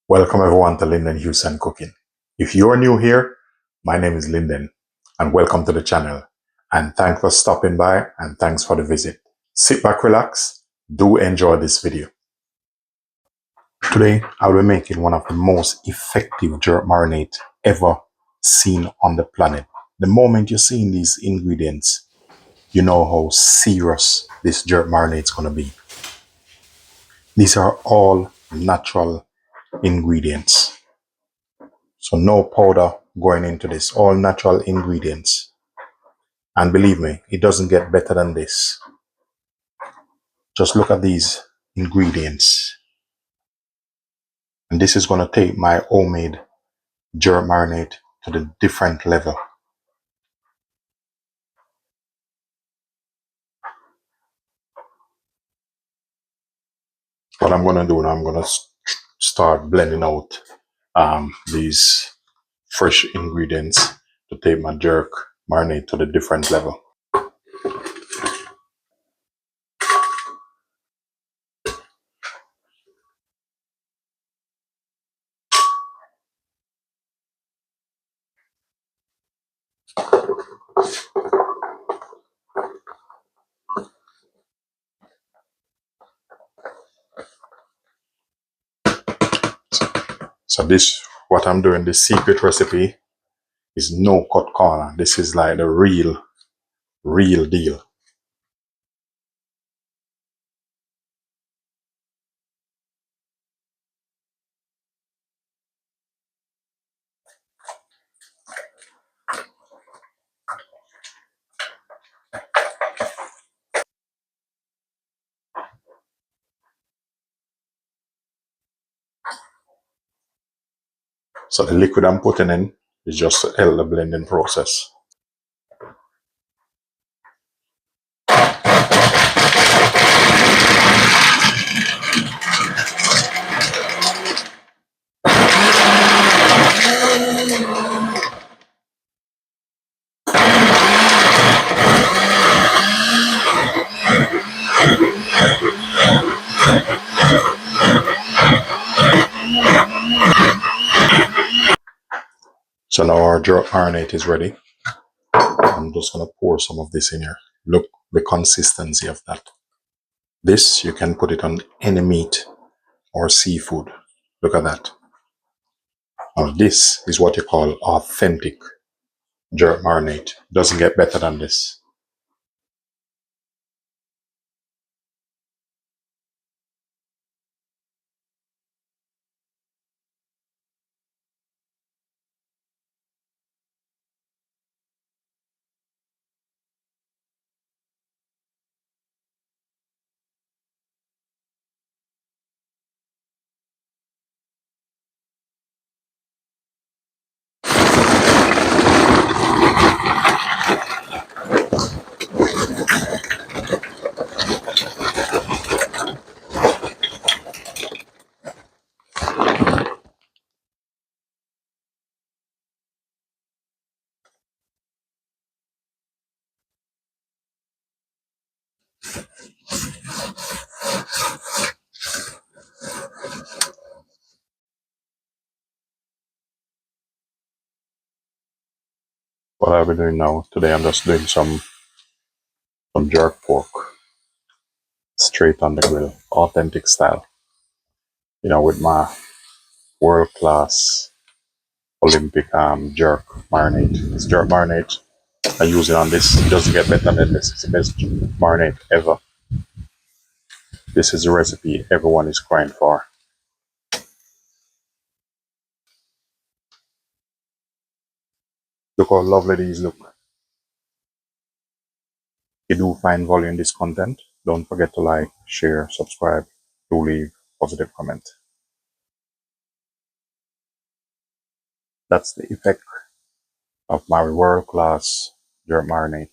Welcome everyone to Lyndon Houston Cooking. If you are new here, my name is Lyndon and welcome to the channel. And thanks for stopping by and thanks for the visit. Sit back, relax, do enjoy this video. Today, I will be making one of the most effective jerk marinade ever seen on the planet. The moment you're seeing these ingredients, you know how serious this jerk marinade is going to be. These are all natural ingredients. So no powder going into this, all natural ingredients. And believe me, it doesn't get better than this. Just look at these ingredients. And this is going to take my homemade jerk marinade to the different level. What I'm going to do now, I'm going to start blending out these fresh ingredients to take my jerk marinade to the different level. So this, what I'm doing, the secret recipe is no cut corner. This is like the real deal. So the liquid I'm putting in is just to help the blending process. So now our jerk marinade is ready. I'm just going to pour some of this in here. Look the consistency of that. This, you can put it on any meat or seafood. Look at that. Now this is what you call authentic jerk marinade. Doesn't get better than this. What I'll be doing now, today I'm just doing some jerk pork straight on the grill, authentic style. You know, with my world-class Olympic jerk marinade. This jerk marinade, I use it on this. It doesn't get better than this. It's the best marinade ever. This is the recipe everyone is crying for. Look how lovely these look. If you do find value in this content, don't forget to like, share, subscribe, to leave positive comment. That's the effect of my world-class jerk marinade.